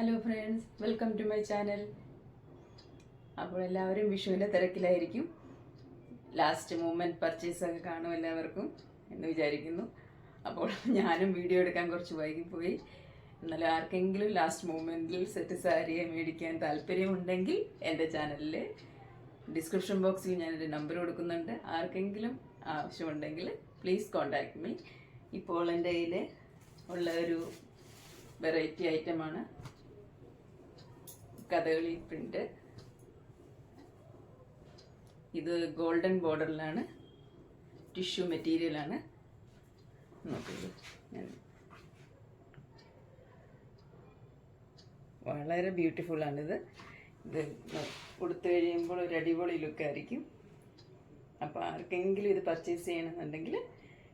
Hello friends, welcome to my channel. അപ്പോൾ എല്ലാവരും വിഷുവിൻ്റെ തിരക്കിലായിരിക്കും. Last moment പർച്ചേസൊക്കെ കാണും എല്ലാവർക്കും എന്ന് വിചാരിക്കുന്നു. അപ്പോൾ ഞാനും വീഡിയോ എടുക്കാൻ കുറച്ച് വൈകിപ്പോയി. എന്നാലും ആർക്കെങ്കിലും ലാസ്റ്റ് മൂമെൻറ്റിൽ സെറ്റ് സാരിയെ മേടിക്കാൻ താല്പര്യമുണ്ടെങ്കിൽ എൻ്റെ ചാനലിൽ ഡിസ്ക്രിപ്ഷൻ ബോക്സിൽ ഞാനൊരു നമ്പർ കൊടുക്കുന്നുണ്ട്. ആർക്കെങ്കിലും ആവശ്യമുണ്ടെങ്കിൽ പ്ലീസ് കോൺടാക്ട് മീ. ഇപ്പോൾ എൻ്റെ കയ്യിൽ ഉള്ള ഒരു വെറൈറ്റി ഐറ്റമാണ് കഥകളി പ്രിന്റ്. ഇത് ഗോൾഡൻ ബോർഡറിലാണ്, ടിഷ്യൂ മെറ്റീരിയലാണ്. നോക്കൂ, വളരെ ബ്യൂട്ടിഫുള്ളാണിത്. ഇത് കൊടുത്തു കഴിയുമ്പോൾ ഒരു അടിപൊളി ലുക്കായിരിക്കും. അപ്പോൾ ആർക്കെങ്കിലും ഇത് പർച്ചേസ് ചെയ്യണമെന്നുണ്ടെങ്കിൽ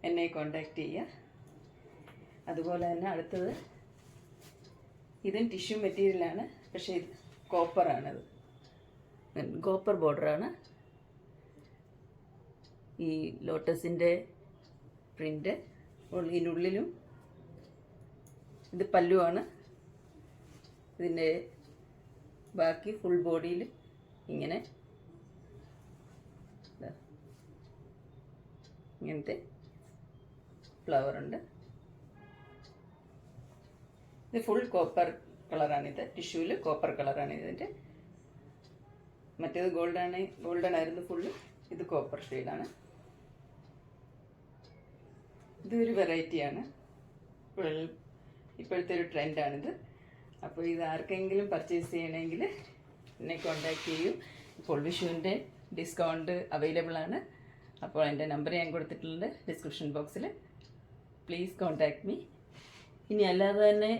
എന്നെ കോൺടാക്റ്റ് ചെയ്യുക. അതുപോലെ തന്നെ അടുത്തത് ഇതും ടിഷ്യൂ മെറ്റീരിയലാണ്, പക്ഷേ ഇത് കോപ്പറാണത്. കോപ്പർ ബോർഡറാണ്. ഈ ലോട്ടസിൻ്റെ പ്രിൻ്റ് ഇതിനുള്ളിലും. ഇത് പല്ലുവാണ്. ഇതിൻ്റെ ബാക്കി ഫുൾ ബോഡിയിൽ ഇങ്ങനെ ഇങ്ങനത്തെ ഫ്ലവറുണ്ട്. ഇത് ഫുൾ കോപ്പർ കളറാണിത്. ടിഷ്യൂവിൽ കോപ്പർ കളറാണ് ഇതിൻ്റെ. മറ്റേത് ഗോൾഡൻ ആയിരുന്നു ഫുള്ള്. ഇത് കോപ്പർ ഷെയ്ഡാണ്. ഇതൊരു വെറൈറ്റിയാണ്, ഇപ്പോഴത്തെ ഒരു ട്രെൻഡാണിത്. അപ്പോൾ ഇത് ആർക്കെങ്കിലും പർച്ചേസ് ചെയ്യണമെങ്കിൽ എന്നെ കോൺടാക്റ്റ് ചെയ്യൂ. ഇപ്പോൾ വിഷുവിൻ്റെ ഡിസ്കൗണ്ട് അവൈലബിൾ ആണ്. അപ്പോൾ എൻ്റെ നമ്പർ ഞാൻ കൊടുത്തിട്ടുണ്ട് ഡിസ്ക്രിപ്ഷൻ ബോക്സിൽ. Please contact me. ഇനി അല്ലാതെ തന്നെ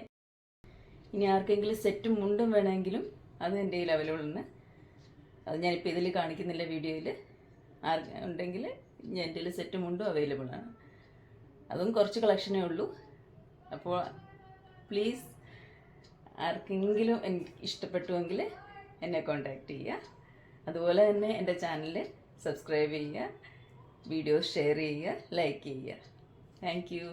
ഇനി ആർക്കെങ്കിലും സെറ്റും മുണ്ടും വേണമെങ്കിലും അത് എൻ്റെ കയ്യിൽ അവൈലബിൾ ആണ്. അത് ഞാനിപ്പോൾ ഇതിൽ കാണിക്കുന്നില്ല, വീഡിയോയിൽ ഉണ്ടെങ്കിൽ എൻ്റെ കയ്യിൽ സെറ്റും മുണ്ടും അവൈലബിൾ ആണ്. അതും കുറച്ച് കളക്ഷനേ ഉള്ളൂ. അപ്പോൾ പ്ലീസ് ആർക്കെങ്കിലും എനിക്ക് ഇഷ്ടപ്പെട്ടുവെങ്കിൽ എന്നെ കോൺടാക്റ്റ് ചെയ്യുക. അതുപോലെ തന്നെ എൻ്റെ ചാനൽ സബ്സ്ക്രൈബ് ചെയ്യുക, വീഡിയോസ് ഷെയർ ചെയ്യുക, ലൈക്ക് ചെയ്യുക. Thank you.